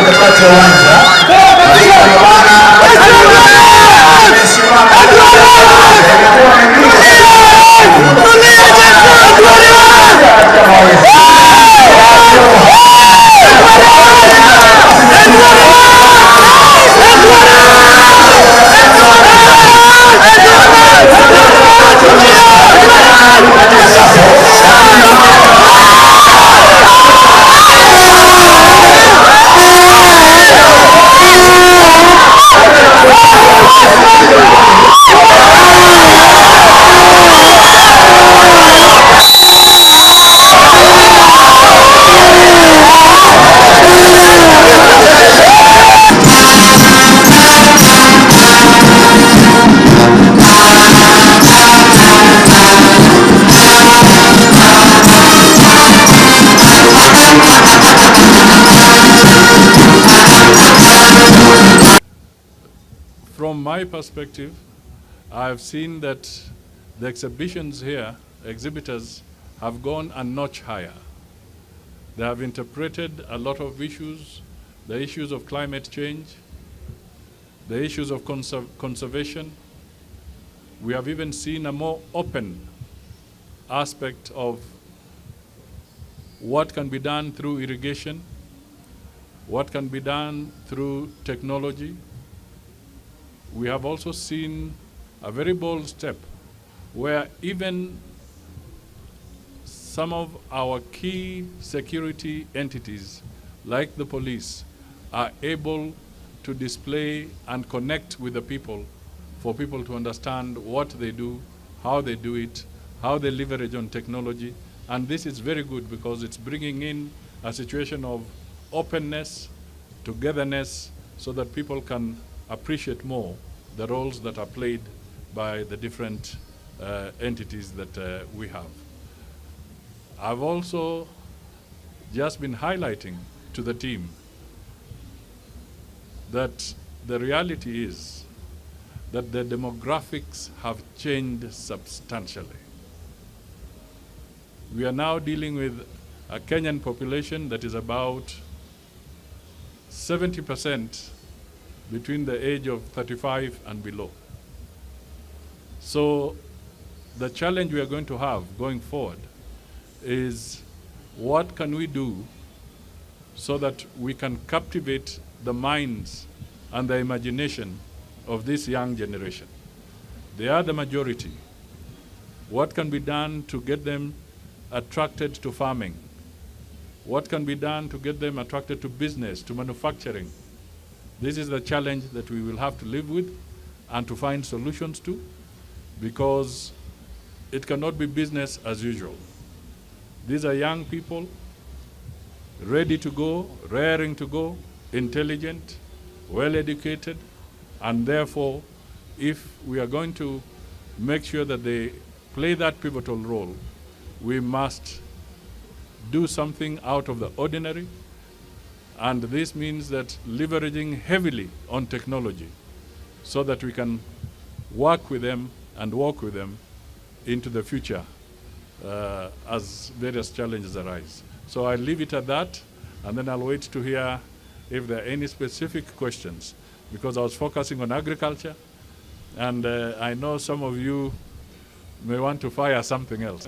tupate uwanja. From my perspective, I've seen that the exhibitions here, exhibitors have gone a notch higher. They have interpreted a lot of issues, the issues of climate change, the issues of conservation. We have even seen a more open aspect of what can be done through irrigation, what can be done through technology. We have also seen a very bold step where even some of our key security entities, like the police, are able to display and connect with the people for people to understand what they do, how they do it, how they leverage on technology. And this is very good because it's bringing in a situation of openness, togetherness, so that people can appreciate more the roles that are played by the different entities that we have. I've also just been highlighting to the team that the reality is that the demographics have changed substantially. We are now dealing with a Kenyan population that is about 70% between the age of 35 and below. So the challenge we are going to have going forward is what can we do so that we can captivate the minds and the imagination of this young generation. They are the majority. What can be done to get them attracted to farming? What can be done to get them attracted to business, to manufacturing? This is the challenge that we will have to live with and to find solutions to, because it cannot be business as usual. These are young people, ready to go, raring to go, intelligent, well-educated, and therefore, if we are going to make sure that they play that pivotal role, we must do something out of the ordinary. And this means that leveraging heavily on technology so that we can work with them and walk with them into the future as various challenges arise. So I'll leave it at that, and then I'll wait to hear if there are any specific questions, because I was focusing on agriculture, and I know some of you may want to fire something else.